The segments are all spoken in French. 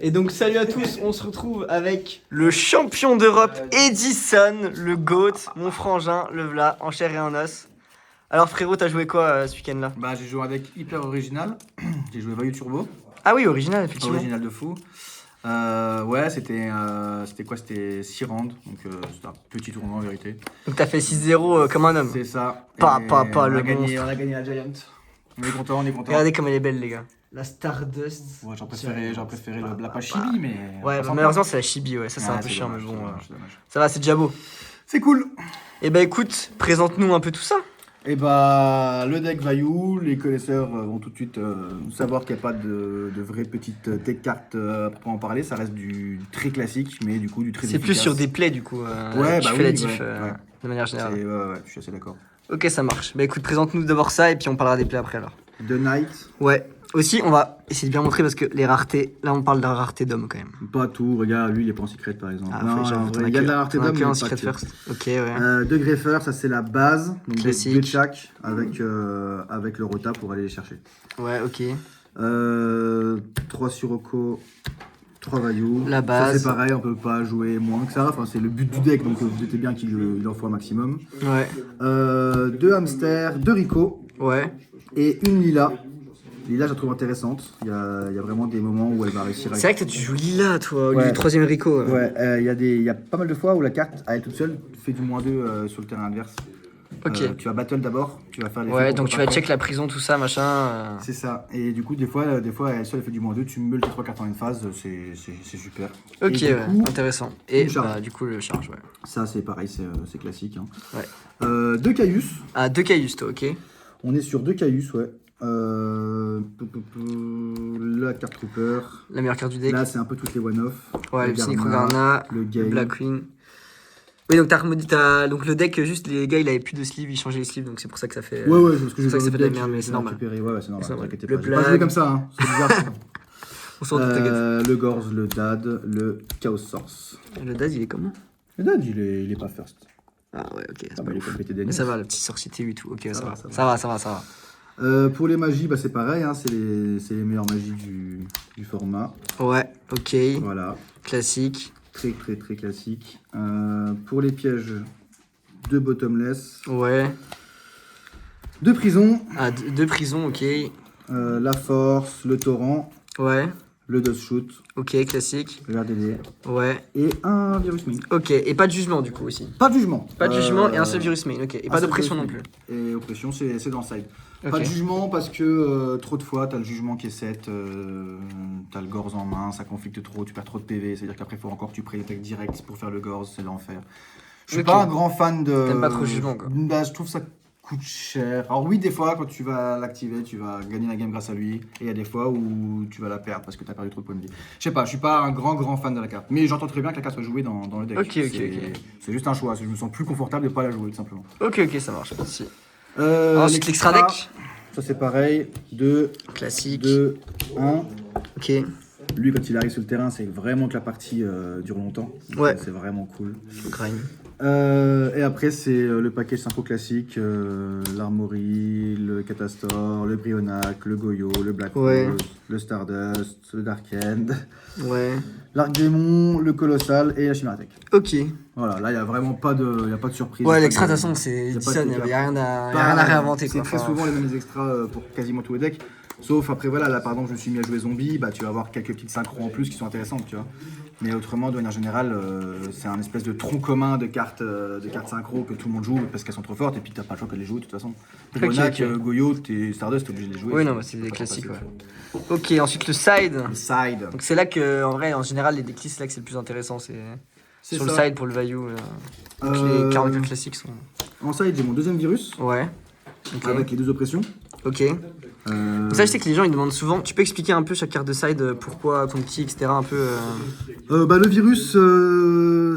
Et donc salut à tous, on se retrouve avec le champion d'Europe Edison, le GOAT, mon frangin, le v'là, en chair et en os. Alors frérot, t'as joué quoi ce week-end là? Bah j'ai joué avec Hyper Original, j'ai joué Vayu Turbo. Ah oui, original effectivement. Original de fou. Ouais, c'était quoi? C'était 6 rounds, donc c'était un petit tournoi en vérité. Donc t'as fait 6-0 comme un homme. C'est ça. Pas Et le on a gagné la Giant. On est content, on est content. Regardez comme elle est belle les gars. La Stardust. Ouais, j'aurais préféré la pas Chibi, mais... Ouais, bah, malheureusement c'est la Chibi, ouais, ça c'est un peu chiant, mais bon, c'est dommage. ça va, c'est déjà beau. C'est cool. Et bah écoute, présente-nous un peu tout ça. Et bah le deck Vayu, les connaisseurs vont tout de suite savoir qu'il n'y a pas de vraie petite tech carte pour en parler, ça reste du très classique, mais du coup du très C'est efficace. plus sur des plays du coup, ouais, tu bah fais la oui, diff ouais. de manière générale. Ouais, je suis assez d'accord. Ok, ça marche. Bah écoute, présente-nous d'abord ça et puis on parlera des plays après alors. The Knight. Ouais. Aussi, on va essayer de bien montrer parce que les raretés, là on parle de la rareté d'homme quand même. Pas tout, regarde, lui il est pas en secret par exemple. Ah, non, en vrai, il y a de la rareté d'homme, mais en pas secret que. first. Ok, ouais. Deux greffeurs, ça c'est la base, donc Classique. deux chaque avec le rota pour aller les chercher. Ouais, ok. 3 Sirocco, 3 Vayu. La base. Ça c'est pareil, on peut pas jouer moins que ça, enfin, c'est le but du deck, donc vous doutez bien qu'il en faut un maximum. Ouais. 2 hamsters, 2 Rico Ouais. et une Lila. Lila, je la trouve intéressante. Il y a vraiment des moments où elle va réussir à... C'est vrai que tu joues Lila, toi, au lieu Ouais. du troisième Rico. Ouais, il y a pas mal de fois où la carte, à elle toute seule, fait du -2 sur le terrain adverse. Ok. Tu vas battle d'abord, tu vas faire les... Ouais, donc tu vas check la prison, tout ça, machin. C'est ça. Et du coup, des fois elle seule, elle fait du -2, tu meules tes 3 cartes en une phase, c'est super. Ok, Et du ouais, coup, intéressant. Et une charge. bah, du coup, le charge, ouais. ça, c'est pareil, c'est classique. Hein. Ouais. 2 Caius. Ah, 2 Caillusto, ok. On est sur 2 Caius, ouais. La carte Trooper. La meilleure carte du deck. Là, c'est un peu toutes les one-off. Ouais, le Garna, Synchro-Garna, le le Gale. Black Queen. Oui, donc donc le deck, juste les gars, il avait plus de sleeve, il changeait les sleeves, donc c'est pour ça que ça fait. Ouais, parce que c'est pour ça que ça fait de la deck, merde, mais j'ai c'est normal. récupéré. Ouais, c'est normal. C'est normal. T'inquiète Le pas. J'ai pas joué Black. comme ça, hein. C'est bizarre. On s'en doute, t'inquiète. Le Gorz, le Dad, le Chaos Source. Le Daz, il est comment? Le Dad, il est pas first. Ah ouais, ok, c'est Ah, pas bah, il est ouf. pas pété Mais d'années. ça va, le petit sorcier T8 tout. Ok, ça va. ça va. Ça va, ça va. Pour les magies, bah, c'est pareil, hein, c'est les meilleures magies du format. Ouais, ok. Voilà, Classique. très très très classique. Pour les pièges, 2 bottomless, Ouais. 2 prisons, Ah, deux prisons, ok. la force, le torrent, Ouais. le dust shoot, Ok, classique. le RDD Ouais. et un virus main. Ok, et pas de jugement du coup aussi. Pas de jugement. Pas de jugement et un seul virus main, ok. Et un pas seul d'oppression non virus plus. main. Et oppression, c'est dans le side. Ok. Pas de jugement parce que trop de fois, t'as le jugement qui est 7, t'as le Gorz en main, ça conflicte trop, tu perds trop de PV, c'est-à-dire qu'après, il faut encore que tu pré-attaques direct pour faire le Gorz, c'est l'enfer. Je suis Ok. pas un grand fan de... T'aimes pas trop le jugement, quoi. Bah, je trouve ça coûte cher. Alors oui, des fois, quand tu vas l'activer, tu vas gagner la game grâce à lui, et il y a des fois où tu vas la perdre parce que t'as perdu trop de points de vie. Je sais pas, je suis pas un grand fan de la carte, mais j'entends très bien que la carte soit jouée dans le deck. Ok. C'est juste un choix, je me sens plus confortable de pas la jouer, tout simplement. Ok, ça marche. Si. Ensuite, l'extra deck. Ça c'est pareil, 2, Classique. 2, 1. Ok. Lui quand il arrive sur le terrain, c'est vraiment que la partie dure longtemps. Donc, Ouais. C'est vraiment cool. Grind. Et après c'est le package synchro classique, l'Armory, le Catastor, le Brionac, le Goyo, le Black Ouais. Rose, le Stardust, le Dark End, Ouais. l'Arc Démon, le Colossal et la Chimaratech. Ok. Voilà, là il n'y a vraiment pas de surprise. Ouais, Y a l'extra, pas de toute façon, c'est y a pas de Edison, il truc n'y a rien à Bah, réinventer. C'est Quoi. très souvent les mêmes extras pour quasiment tous les decks. Sauf après, voilà, là par exemple, je me suis mis à jouer zombie, bah tu vas avoir quelques petites synchros en plus qui sont intéressantes, tu vois. Mais autrement, de manière générale, c'est un espèce de tronc commun de cartes synchro que tout le monde joue parce qu'elles sont trop fortes et puis t'as pas le choix que de les jouer de toute façon. Brionac, Goyo, Stardust, t'es obligé de les jouer. Oui, non, c'est des classiques, ouais. Ok, ensuite le side. Le side. Donc c'est là que, en vrai, en général, les decklists, c'est là que c'est le plus intéressant. C'est sur ça. le side pour le value. Donc les 44 classiques sont. En side, j'ai mon deuxième virus Ouais. Ok. avec les 2 oppressions. Ok. Donc ça, je sais que les gens ils demandent souvent. Tu peux expliquer un peu chaque carte de side, pourquoi ton petit, etc. Un peu. Bah, le virus,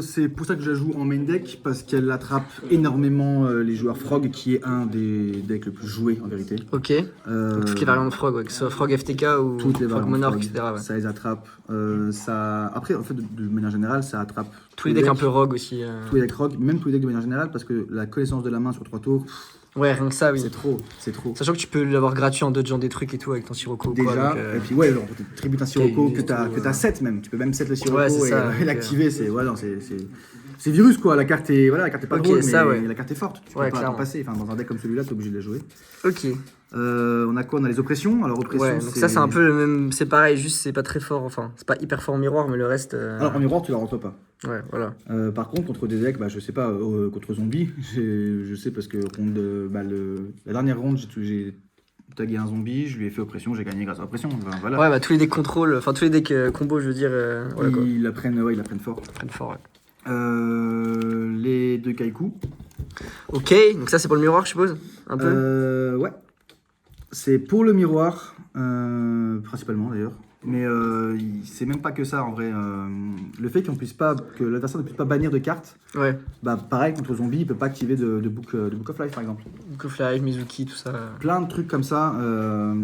c'est pour ça que je la joue en main deck, parce qu'elle attrape énormément les joueurs Frog, qui est un des decks le plus joués en vérité. Ok. Donc toutes les variantes de Frog, ouais, que ce soit Frog FTK ou Toutes les Frog variantes Monarch, Frog, etc. Ouais. ça les attrape. Ça... Après, en fait, de manière générale, ça attrape Tous les decks un peu Rogue aussi. tous les decks Rogue, même tous les decks de manière générale, parce que la connaissance de la main sur 3 tours, Ouais, rien que ça, oui. C'est trop. Sachant que tu peux l'avoir gratuit en dodgeant des trucs et tout avec ton Sirocco. Déjà, quoi, donc, et puis ouais, genre, tribute un Sirocco Ok, que t'as 7 même. Tu peux même 7 le Sirocco Ouais, c'est et, ça, et ok. l'activer. C'est virus quoi. La carte est pas Ok, drôle, ça, mais ouais. la carte est forte. Tu Ouais, peux pas t'en clairement. passer. Enfin, dans un deck comme celui-là, t'es obligé de la jouer. Ok. On a quoi? On a les oppressions. Alors, oppression, Ouais, donc ça c'est un peu le même. C'est pareil, juste c'est pas très fort. Enfin, c'est pas hyper fort en miroir, mais le reste. Alors, en miroir, tu la rentres pas. Ouais, voilà. Par contre, contre des decks, bah, je sais pas, contre zombie, je sais parce que la dernière ronde, j'ai tagué un zombie, je lui ai fait oppression, j'ai gagné grâce à oppression. Enfin, voilà. Ouais, bah tous les decks contrôle, enfin tous les decks combo, je veux dire. Voilà quoi. Ils la prennent fort. Ils prennent fort, ouais. Les deux kaiku. Ok, donc ça c'est pour le miroir, je suppose. Un peu. Ouais. C'est pour le miroir, principalement d'ailleurs. Mais c'est même pas que ça en vrai. Le fait que l'adversaire ne puisse pas bannir de cartes, Ouais. bah pareil contre zombie, il peut pas activer de book of life par exemple. Book of Life, Mizuki, tout ça. Plein de trucs comme ça.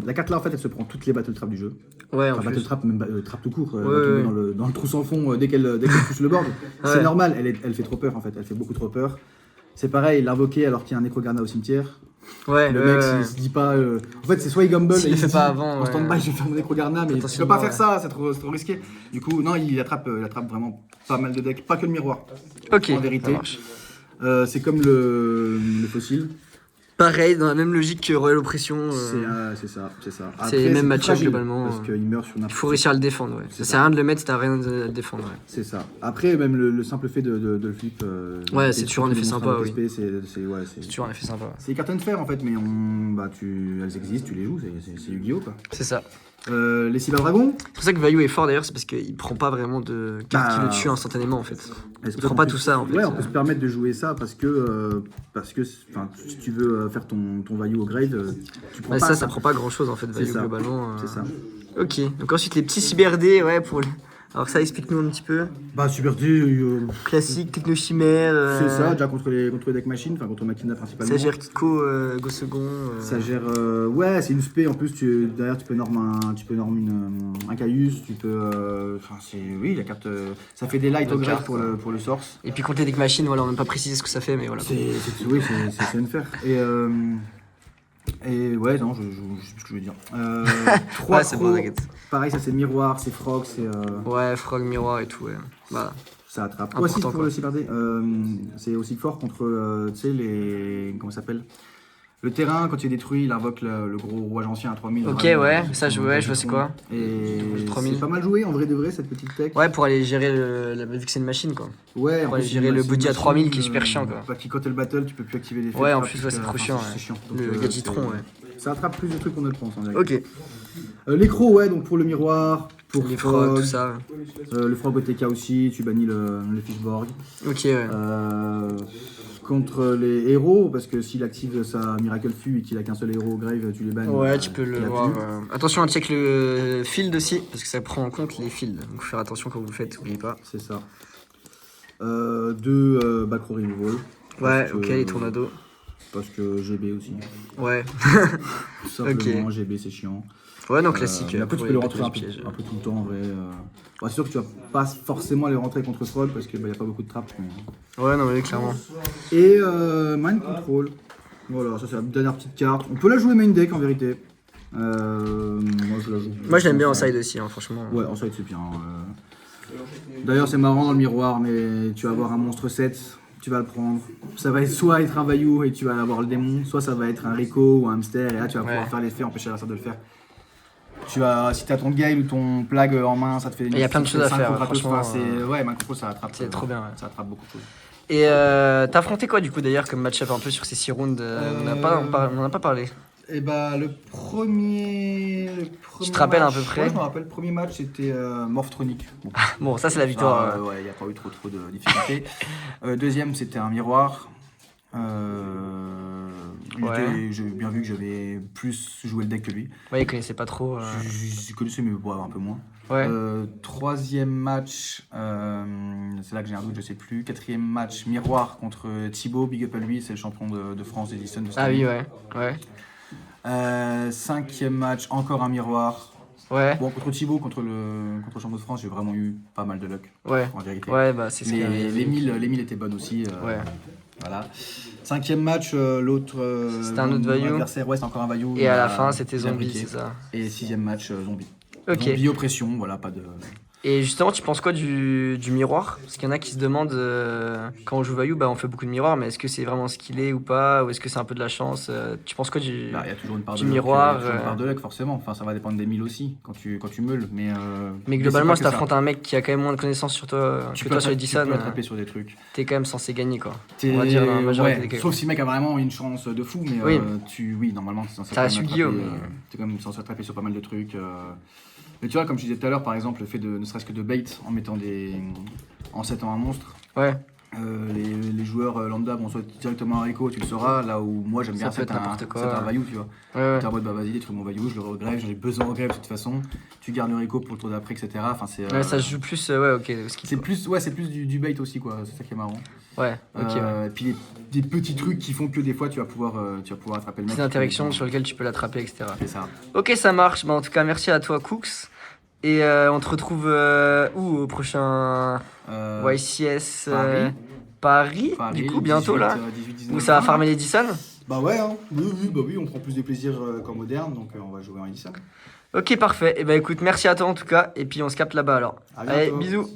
La carte là en fait elle se prend toutes les battle traps du jeu. Ouais, en Enfin, battle plus. trap, même trap tout court, Ouais, va tomber ouais. dans le trou sans fond dès qu'elle touche le board. C'est Ouais. normal, elle fait trop peur en fait, elle fait beaucoup trop peur. C'est pareil, l'invoquer alors qu'il y a un Necrogarna au cimetière. Ouais, Le ouais, mec, ouais. il se dit pas. En fait, c'est soit il gamble S'il et le il fait se pas dit, avant, en ouais. stand-by, je vais faire mon Necrogarna, mais tu peux Potentiellement, pas faire ouais. ça, c'est trop risqué. Du coup, non, il attrape vraiment pas mal de decks, pas que le miroir. Ok, En vérité. ça marche. C'est comme le fossile. Pareil, dans la même logique que Royal Oppression. C'est ça. C'est Après, les mêmes plus match-ups, fragile, globalement. Parce qu'il meurt sur Il n'importe faut réussir à le défendre, ouais. C'est Ça ça. sert à rien de le mettre si t'as rien à le défendre, ouais. C'est ça. Après, même le simple fait de le flip. Ouais, c'est toujours un tout effet le sympa, monstre oui. avec SP, C'est toujours un effet sympa. c'est des cartons de fer en fait, mais elles existent, tu les joues, c'est Yu-Gi-Oh quoi. C'est ça. Les cyberdragons. C'est pour ça que Value est fort d'ailleurs, c'est parce qu'il prend pas vraiment de cartes qui Bah, le tuent instantanément en fait. Est-ce Il que prend on pas peut- tout ça en fait. Ouais, on peut se permettre de jouer ça parce que enfin, si tu veux faire ton value au grade, tu prends Ouais, pas ça prend pas grand chose en fait, C'est Value ça. globalement. C'est ça. Ok, donc ensuite les petits cyberdés, ouais, pour. Alors ça, explique-nous un petit peu. Bah Super D, Classique, Technochimère. c'est ça, déjà contre les deck machines, enfin contre Machina principalement. Ça gère Kiko, Go Second. Ça gère, ouais, c'est une spé en plus. Derrière, tu peux norm un Caius, tu peux, enfin, oui, la carte, ça fait des light au La grade carte, pour le source. Et puis contre les deck machines, voilà, on n'a même pas précisé ce que ça fait, mais voilà. Oui, c'est une faire. Et ouais, non, je sais plus ce que je veux dire. 3 Ouais, c'est bon, t'inquiète. pareil, ça c'est miroir, c'est frog, c'est. Ouais, Frog, Miroir et tout, ouais. Voilà. Ça attrape. Important, Aussi pour quoi. le cyberdé, c'est aussi fort contre, tu sais, les. Comment ça s'appelle? Le terrain, quand il est détruit, il invoque le gros rouage ancien à 3000. Ok, vraiment, ouais, ça, je vois c'est quoi. Et 3000. c'est pas mal joué en vrai de vrai cette petite tech. Ouais, pour aller gérer vu que c'est une machine, quoi. Ouais, Pour en aller plus, gérer c'est le une body à machine, 3000 qui est super chiant, quoi. Bah, qui quand elle battle, tu peux plus activer les Ouais, en traps, plus, ouais, c'est trop chiant, C'est ouais. chiant. Donc, Le Gadgetron, ouais. Ça attrape plus de trucs qu'on ne le pense en direct. Ok. Les crocs, ouais, donc pour le miroir, pour Les frog, frogs, tout ça. le frog OTK aussi, tu bannis le fishborg. Ok, ouais. Contre les héros, parce que s'il active sa Miracle Fu et qu'il a qu'un seul héros au grave, tu les bannis. Ouais, tu peux le il a voir. plus. Attention à check le field aussi, parce que ça prend en compte les fields. Donc faut faire attention quand vous le faites, n'oubliez pas. C'est ça. 2 Backrow Removal. Ouais, Parce ok, que- les tornados. Parce que GB aussi. Ouais. Tout simplement, GB c'est chiant. Ouais, non, classique. Mais après, tu pour peux le les rentrer pièges. un peu tout le temps en vrai. Bon, c'est sûr que tu vas pas forcément les rentrer contre Frog parce qu'il n'y a pas beaucoup de traps. Mais... Ouais, non, mais clairement. Et Mind Control. Voilà, ça c'est la dernière petite carte. On peut la jouer main deck en vérité. Moi je la joue. Moi, je l'aime bien en side aussi, hein, franchement. Ouais, en side c'est bien. D'ailleurs, c'est marrant dans le miroir, mais tu vas avoir un monstre 7, tu vas le prendre. Ça va soit être un Vaillou et tu vas avoir le démon, soit ça va être un Rico ou un hamster et là tu vas pouvoir faire l'effet, empêcher l'adversaire de le faire. Si t'as ton Gale ou ton Plague en main, ça te fait des. Il y a plein de choses à faire, gratos. franchement. Enfin, ouais, Mind Control ça attrape. C'est trop bien, ouais. Ça attrape beaucoup de choses. Et t'as affronté quoi du coup d'ailleurs comme match-up un peu sur ces 6 rounds on en a pas parlé. Et bah le premier Tu te rappelles match, à peu près? Ouais, je me rappelle, le premier match c'était Morphtronic. Bon, Bon, ça c'est la victoire. ouais, il n'y a pas eu trop de difficultés. Deuxième c'était un miroir. J'ai bien vu que j'avais plus joué le deck que lui. Ouais, il connaissait pas trop. Je connaissais mais bon, un peu moins. Ouais. Troisième match, c'est là que j'ai un doute, je sais plus. Quatrième match, miroir contre Thibaut, big up à lui, c'est le champion de France d'Edison. Ah oui, ouais. Ouais. Cinquième match, encore un miroir. Ouais. Bon, contre Thibaut, contre le champion de France, j'ai vraiment eu pas mal de luck, Ouais. en vérité. Ouais, bah c'est ce qu'il y avait. Les 1000 étaient bonnes aussi. Ouais. Voilà. 5e match, l'autre. C'était un autre Vaillou. Adversaire, ouais, c'est encore un Vaillou. Et à la fin, c'était il a Zombie, briqué. c'est ça. Et 6e match, Zombie. Ok. Zombie, oppression, voilà, pas de. Et justement, tu penses quoi du miroir? Parce qu'il y en a qui se demandent, quand on joue Vaillou, bah, on fait beaucoup de miroirs, mais est-ce que c'est vraiment skillé ou pas? Ou est-ce que c'est un peu de la chance? Tu penses quoi du. Bah, il y a toujours une part du de luck, miroir, toujours une part de luck, forcément. Enfin, ça va dépendre des milles aussi, quand tu meules. Mais globalement, si c'est pas que t'affrontes un mec qui a quand même moins de connaissances sur toi tu que peux toi sur attraper- Edison, tu peux attraper sur des trucs. t'es quand même censé gagner, quoi. On va dire dans la majorité Ouais, des cas. sauf si le mec a vraiment une chance de fou, mais Oui. oui, normalement, t'es censé Ça quand reste même Yu-Gi-Oh, attraper, mais- t'es quand même censé attraper sur pas mal de trucs. Mais tu vois, comme je disais tout à l'heure, par exemple, le fait de ne serait-ce que de bait en mettant en setant un monstre. Ouais, Les joueurs lambda vont soit directement un Rico, tu le sauras, là où moi j'aime Ça bien peut être n'importe quoi. c'est un Vaillou, tu vois. ouais. T'es en mode bah vas-y, détruis mon Vaillou, je le regrève, j'en ai besoin de grève de toute façon. Tu gardes le Rico pour le tour d'après, etc. Enfin, Ouais, ça se joue plus, ouais, ok. c'est plus du bait aussi, quoi. C'est ça qui est marrant. Ouais, ok. Ouais. Et puis des petits trucs qui font que des fois tu vas pouvoir attraper le mec. Petites interactions sur lesquelles tu peux l'attraper, etc. C'est ça. Ok, ça marche. Bah, en tout cas, merci à toi, Cooks. Et on te retrouve où au prochain YCS Paris, du coup, bientôt 18, là 18-19 où ça va juin. farmer l'Edison. Bah ouais, hein. Oui, on prend plus de plaisir qu'en moderne, donc on va jouer en Edison. Ok, parfait. Et bah écoute, merci à toi en tout cas. Et puis on se capte là-bas alors. À Allez, bientôt. bisous.